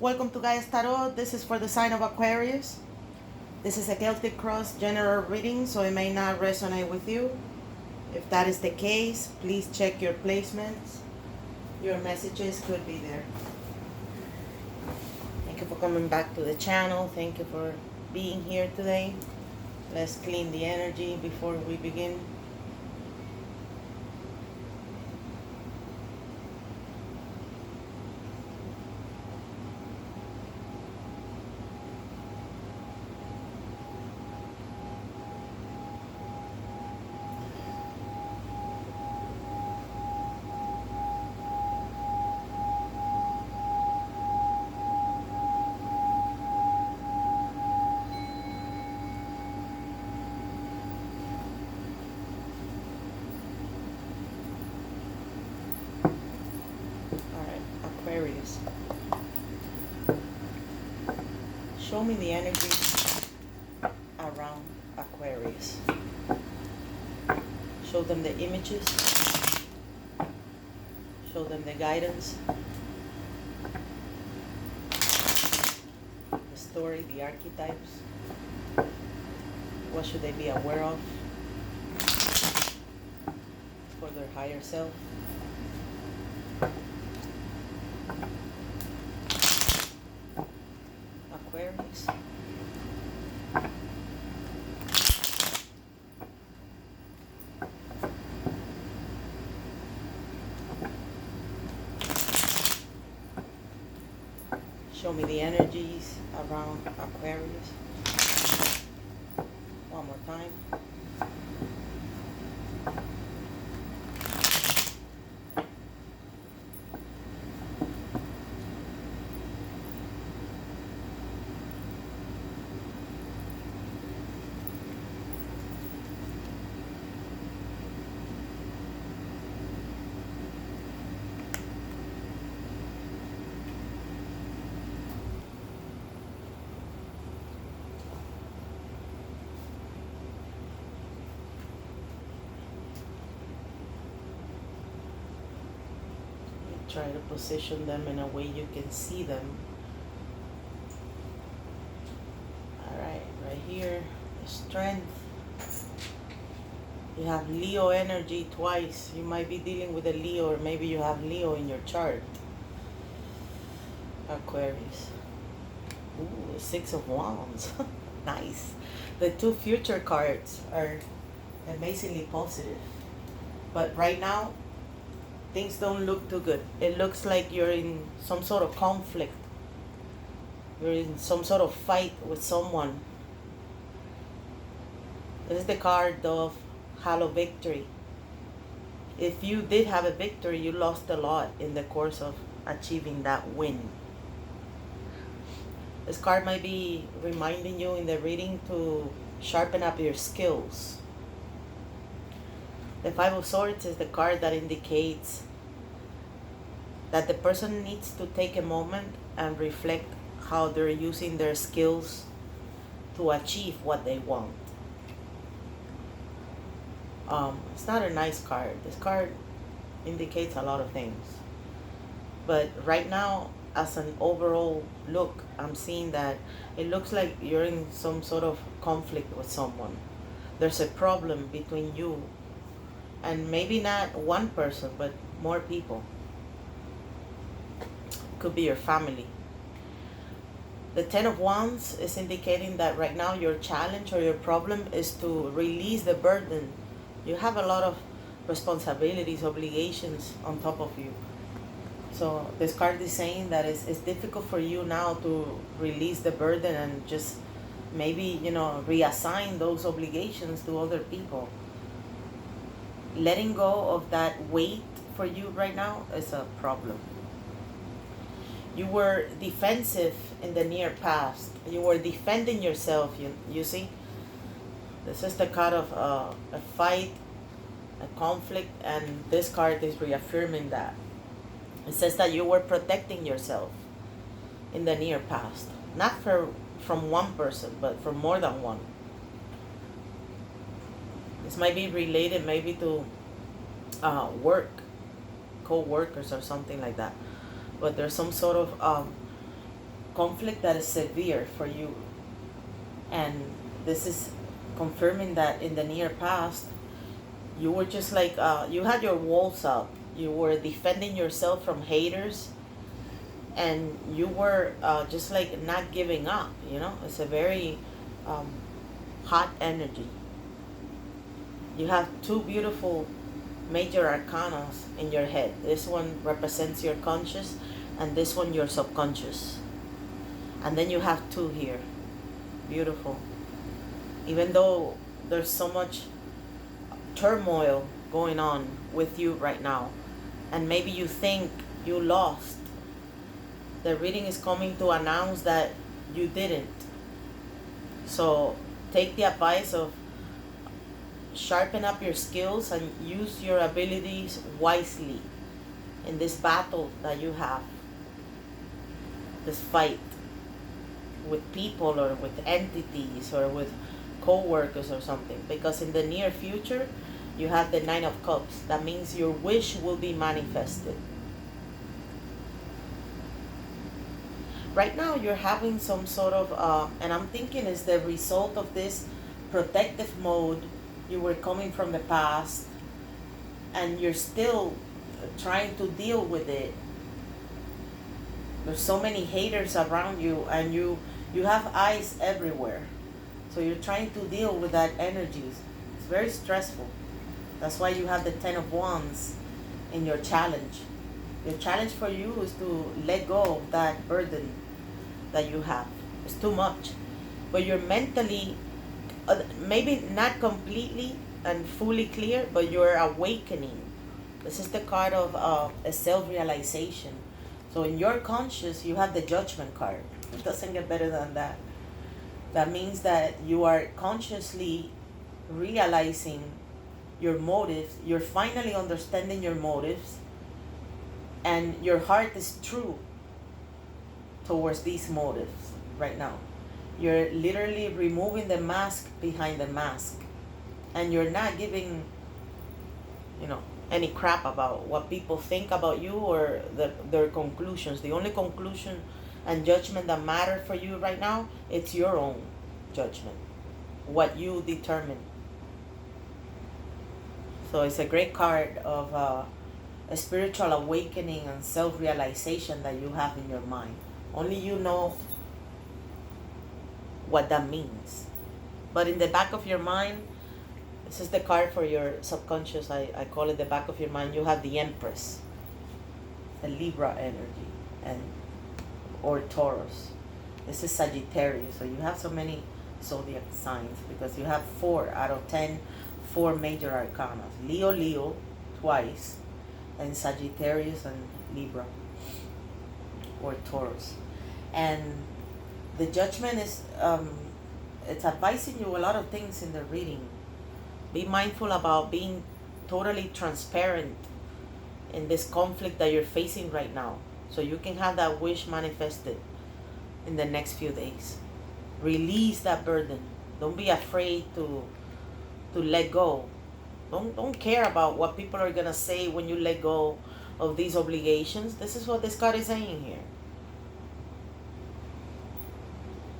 Welcome to Gaia's Tarot. This is for the sign of Aquarius. This is a Celtic Cross general reading, so it may not resonate with you. If that is the case, please check your placements. Your messages could be there. Thank you for coming back to the channel. Thank you for being here today. Let's clean the energy before we begin. Aquarius. Show me the energy around Aquarius. Show them the images. Show them the guidance. The story, the archetypes. What should they be aware of for their higher self? Aquarius. Show me the energies around Aquarius. One more time. Try to position them in a way you can see them. Alright, right here, the strength. You have Leo energy twice. You might be dealing with a Leo, or maybe you have Leo in your chart. Aquarius. Ooh, 6 of Wands. Nice. The 2 future cards are amazingly positive. But right now, things don't look too good. It looks like you're in some sort of conflict. You're in some sort of fight with someone. This is the card of Hollow Victory. If you did have a victory, you lost a lot in the course of achieving that win. This card might be reminding you in the reading to sharpen up your skills. The 5 of Swords is the card that indicates that the person needs to take a moment and reflect how they're using their skills to achieve what they want. It's not a nice card. This card indicates a lot of things. But right now, as an overall look, I'm seeing that it looks like you're in some sort of conflict with someone. There's a problem between you and maybe not one person, but more people. Could be your family. The 10 of Wands is indicating that right now your challenge or your problem is to release the burden. You have a lot of responsibilities, obligations on top of you. So this card is saying that it's difficult for you now to release the burden and just maybe, reassign those obligations to other people. Letting go of that weight for you right now is a problem. You were defensive in the near past. You were defending yourself, you see. This is the card of a fight, a conflict, and this card is reaffirming that. It says that you were protecting yourself in the near past. Not from one person, but from more than one. This might be related maybe to co-workers or something like that. But there's some sort of conflict that is severe for you. And this is confirming that in the near past, you were just like, you had your walls up. You were defending yourself from haters. And you were just like not giving up, you know? It's a very hot energy. You have two beautiful major arcanas in your head. This one represents your conscious, and this one your subconscious. And then you have two here. Beautiful. Even though there's so much turmoil going on with you right now, and maybe you think you lost, the reading is coming to announce that you didn't. So take the advice of sharpen up your skills and use your abilities wisely in this battle that you have, this fight with people or with entities or with co-workers or something. Because in the near future, you have the Nine of Cups. That means your wish will be manifested. Right now, you're having some sort of, and I'm thinking it's the result of this protective mode. You were coming from the past, and you're still trying to deal with it. There's so many haters around you, and you have eyes everywhere. So you're trying to deal with that energy. It's very stressful. That's why you have the Ten of Wands in your challenge. Your challenge for you is to let go of that burden that you have. It's too much. But you're mentally, maybe not completely and fully clear, but you're awakening. This is the card of a self-realization. So in your conscious, you have the Judgment card. It doesn't get better than that. That means that you are consciously realizing your motives. You're finally understanding your motives. And your heart is true towards these motives right now. You're literally removing the mask behind the mask. And you're not giving, any crap about what people think about you or their conclusions. The only conclusion and judgment that matter for you right now, it's your own judgment, what you determine. So it's a great card of a spiritual awakening and self-realization that you have in your mind. Only you know what that means. But in the back of your mind, this is the card for your subconscious. I call it the back of your mind. You have the Empress, the Libra energy, or Taurus. This is Sagittarius. So you have so many zodiac signs because you have 4 out of 10, 4 major arcana. Leo, twice, and Sagittarius and Libra or Taurus. And the Judgment is, it's advising you a lot of things in the reading. Be mindful about being totally transparent in this conflict that you're facing right now, so you can have that wish manifested in the next few days. Release that burden. Don't be afraid to let go. Don't care about what people are gonna say when you let go of these obligations. This is what this card is saying here.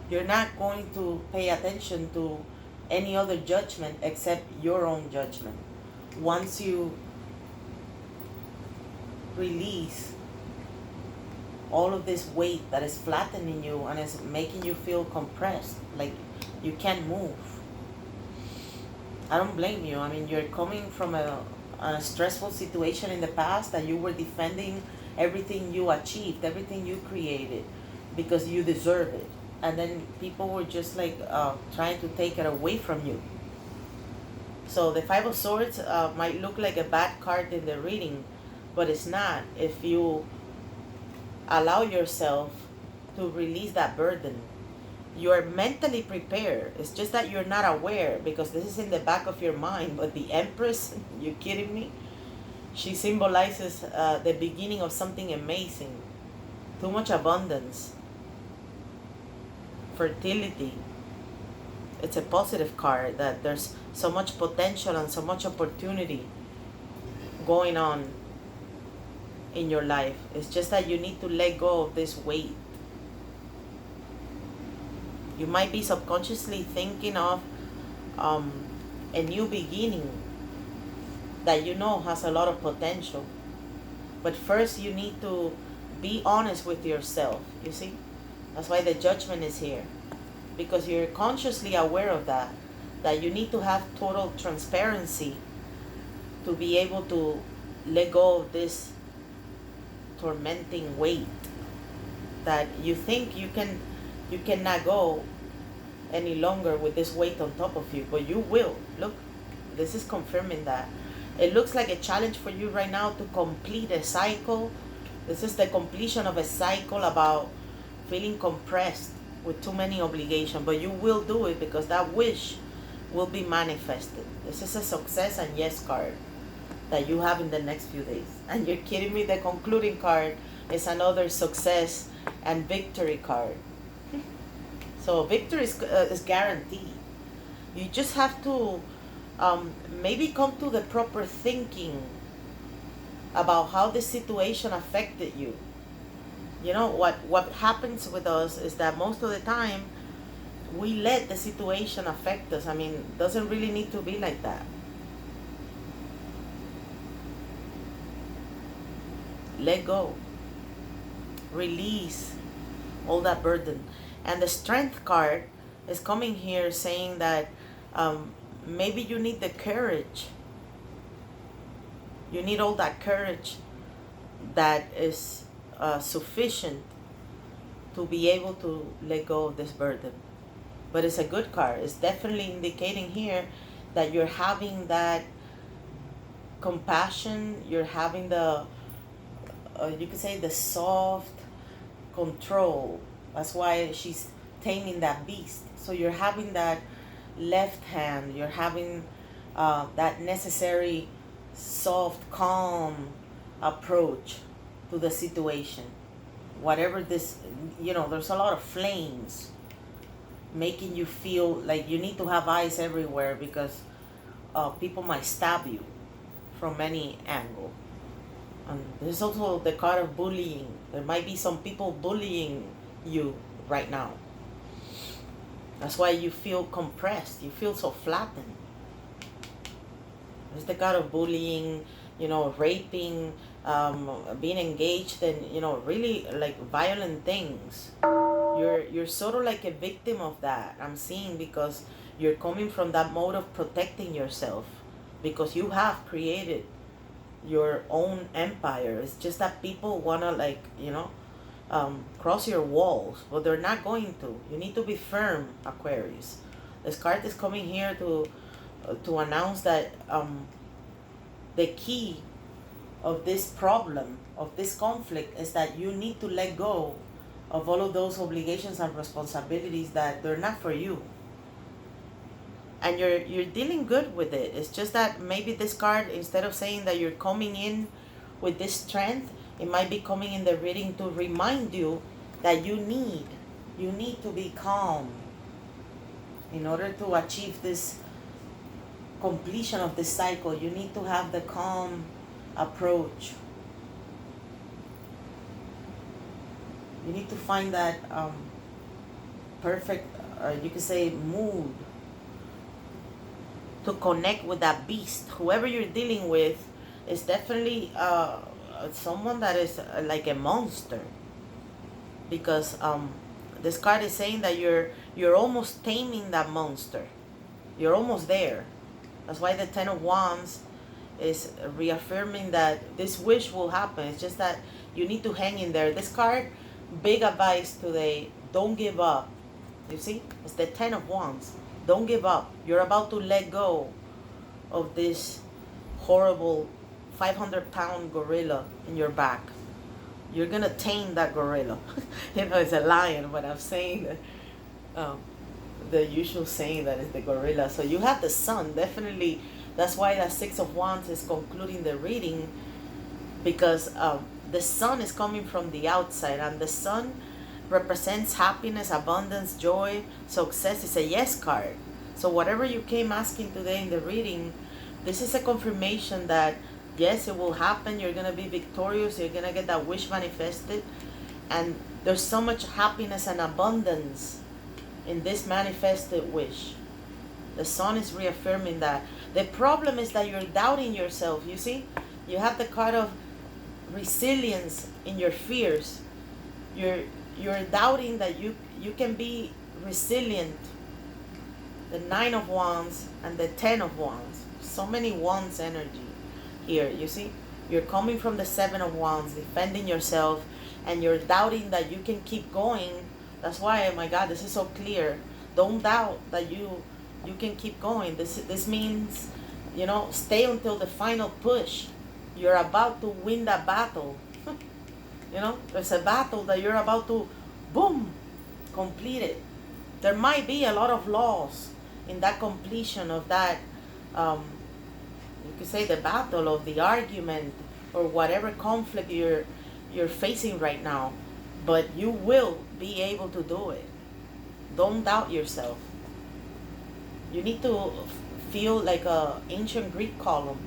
You're not going to pay attention to any other judgment except your own judgment. Once you release all of this weight that is flattening you and is making you feel compressed, like you can't move. I don't blame you. I mean, you're coming from a stressful situation in the past that you were defending everything you achieved, everything you created, because you deserve it. And then people were just like trying to take it away from you. So the Five of Swords might look like a bad card in the reading, but it's not if you allow yourself to release that burden. You are mentally prepared. It's just that you're not aware because this is in the back of your mind. But the Empress, you kidding me? She symbolizes the beginning of something amazing. Too much abundance. Fertility. It's a positive card that there's so much potential and so much opportunity going on in your life. It's just that you need to let go of this weight. You might be subconsciously thinking of um, a new beginning that you know has a lot of potential. But first you need to be honest with yourself, you see? That's why the judgment is here. Because you're consciously aware of that you need to have total transparency to be able to let go of this tormenting weight that you think you cannot go any longer with this weight on top of you, but you will. Look, this is confirming that. It looks like a challenge for you right now to complete a cycle. This is the completion of a cycle about feeling compressed with too many obligations, but you will do it because that wish will be manifested. This is a success and yes card that you have in the next few days. And you're kidding me, the concluding card is another success and victory card. So victory is guaranteed. You just have to maybe come to the proper thinking about how the situation affected you. You know, what happens with us is that most of the time we let the situation affect us. I mean, it doesn't really need to be like that. Let go. Release all that burden. And the strength card is coming here saying that maybe you need the courage. You need all that courage that is sufficient to be able to let go of this burden. But it's a good card. It's definitely indicating here that you're having that compassion. You're having the, you could say, the soft control. That's why she's taming that beast. So you're having that left hand. You're having that necessary soft, calm approach to the situation. Whatever this, you know, there's a lot of flames making you feel like you need to have eyes everywhere because people might stab you from any angle. And there's also the card of bullying. There might be some people bullying you right now. That's why you feel compressed. You feel so flattened. There's the card of bullying, you know, raping, being engaged in, you know, really like violent things. You're sort of like a victim of that, I'm seeing, because you're coming from that mode of protecting yourself because you have created your own empire. It's just that people wanna, like, you know, cross your walls, but they're not going to. You need to be firm, Aquarius. This card is coming here to announce that the key of this problem, of this conflict, is that you need to let go of all of those obligations and responsibilities that they're not for you. And you're dealing good with it. It's just that maybe this card, instead of saying that you're coming in with this strength, it might be coming in the reading to remind you that you need to be calm in order to achieve this completion of this cycle. You need to have the calm approach. You need to find that perfect, you could say, mood to connect with that beast. Whoever you're dealing with is definitely someone that is like a monster, because this card is saying that you're almost taming that monster. You're almost there. That's why the Ten of Wands is reaffirming that this wish will happen. It's just that you need to hang in there. This card, big advice today, don't give up. You see, it's the Ten of Wands. Don't give up. You're about to let go of this horrible 500-pound gorilla in your back. You're gonna tame that gorilla. You know, it's a lion, but I'm saying that the usual saying that is the gorilla. So you have the sun, definitely. That's why that Six of Wands is concluding the reading, because the sun is coming from the outside, and the sun represents happiness, abundance, joy, success. It's a yes card. So whatever you came asking today in the reading, this is a confirmation that yes, it will happen. You're going to be victorious. You're going to get that wish manifested. And there's so much happiness and abundance in this manifested wish. The sun is reaffirming that. The problem is that you're doubting yourself. You see, you have the card of resilience in your fears. You're doubting that you can be resilient. The 9 of Wands and the 10 of Wands. So many Wands energy here. You see, you're coming from the 7 of Wands, defending yourself, and you're doubting that you can keep going. That's why, oh my God, this is so clear. Don't doubt that you can keep going. This means, you know, stay until the final push. You're about to win that battle. You know, there's a battle that you're about to, boom, complete it. There might be a lot of loss in that completion of that, you could say the battle of the argument or whatever conflict you're facing right now, but you will be able to do it. Don't doubt yourself. You need to feel like a ancient Greek column.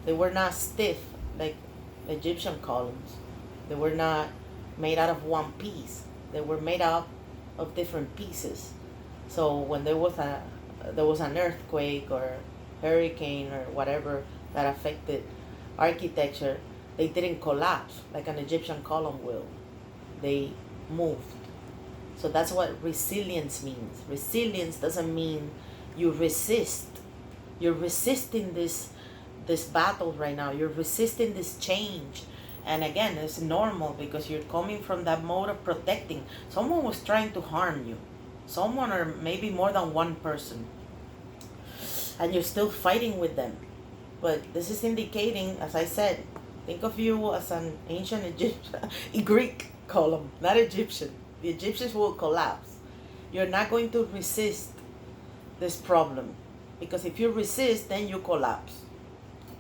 They were not stiff like Egyptian columns. They were not made out of one piece. They were made out of different pieces. So when there was an earthquake or hurricane or whatever that affected architecture, they didn't collapse like an Egyptian column will. They moved. So that's what resilience means. Resilience doesn't mean you resist. You're resisting this battle right now. You're resisting this change. And again, it's normal because you're coming from that mode of protecting. Someone was trying to harm you. Someone, or maybe more than one person. And you're still fighting with them. But this is indicating, as I said, think of you as an ancient Egyptian, Greek column, not Egyptian. The Egyptians will collapse. You're not going to resist this problem. Because if you resist, then you collapse.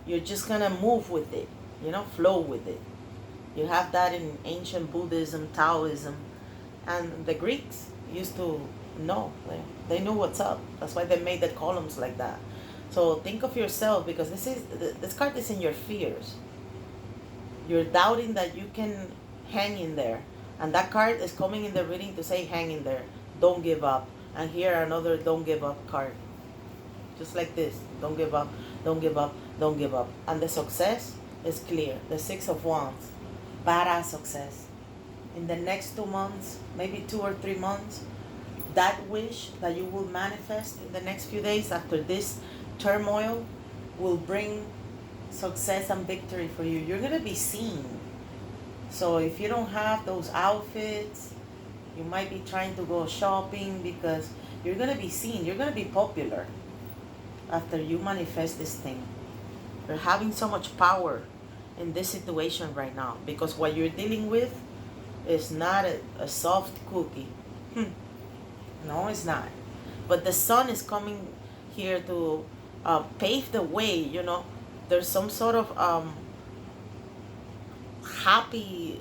You're just going to move with it, you know, flow with it. You have that in ancient Buddhism, Taoism. And the Greeks used to know. They knew what's up. That's why they made the columns like that. So think of yourself, because this card is in your fears. You're doubting that you can hang in there. And that card is coming in the reading to say hang in there. Don't give up. And here another don't give up card. Just like this. Don't give up. Don't give up. Don't give up. And the success is clear. The 6 of Wands. Badass success. In the next 2 months, maybe 2 or 3 months, that wish that you will manifest in the next few days after this turmoil will bring success and victory for you. You're going to be seen. So if you don't have those outfits, you might be trying to go shopping because you're going to be seen. You're going to be popular after you manifest this thing. You're having so much power in this situation right now because what you're dealing with is not a soft cookie. No, it's not. But the sun is coming here to pave the way, you know. There's some sort of happy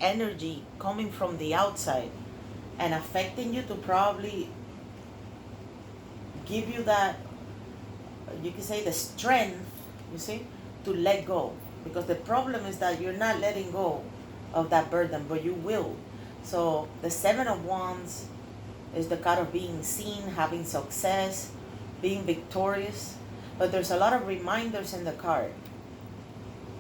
energy coming from the outside and affecting you to probably give you that, you can say, the strength, you see, to let go. Because the problem is that you're not letting go of that burden, but you will. So the 7 of Wands is the card of being seen, having success, being victorious. But there's a lot of reminders in the card.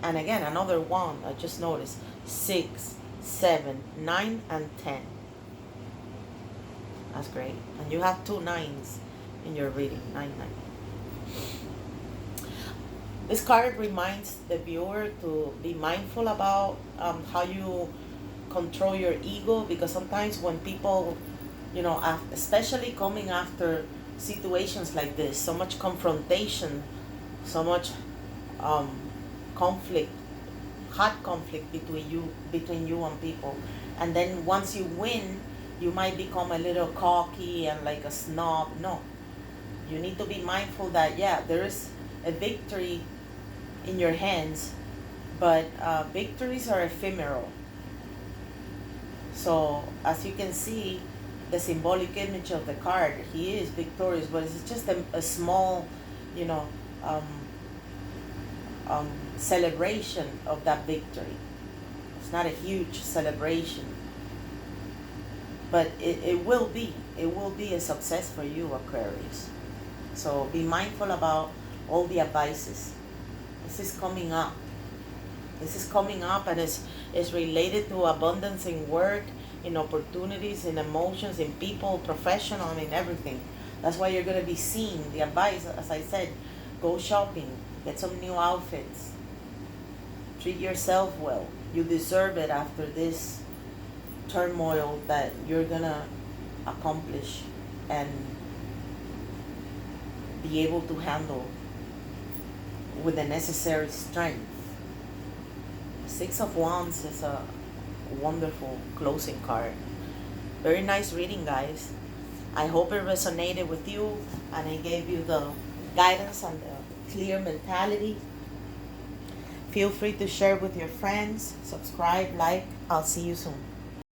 And again, another one, I just noticed. 6, 7, 9, and 10. That's great. And you have 2 9s in your reading. 9, 9. This card reminds the viewer to be mindful about how you control your ego, because sometimes when people, you know, especially coming after situations like this, so much confrontation, so much conflict, hot conflict between you and people, and then once you win, you might become a little cocky and like a snob. No, you need to be mindful that there is a victory in your hands, but victories are ephemeral. So as you can see, the symbolic image of the card, he is victorious, but it's just a small, you know, celebration of that victory. It's not a huge celebration. But it will be. It will be a success for you, Aquarius. So be mindful about all the advices. This is coming up. This is coming up, and it's related to abundance in work, in opportunities, in emotions, in people, professional, I mean everything. That's why you're going to be seeing the advice. As I said, go shopping, get some new outfits, treat yourself well. You deserve it after this turmoil that you're going to accomplish and be able to handle with the necessary strength. Six of Wands is a wonderful closing card. Very nice reading, guys. I hope it resonated with you and I gave you the guidance and the clear mentality. Feel free to share with your friends, subscribe, like. I'll see you soon.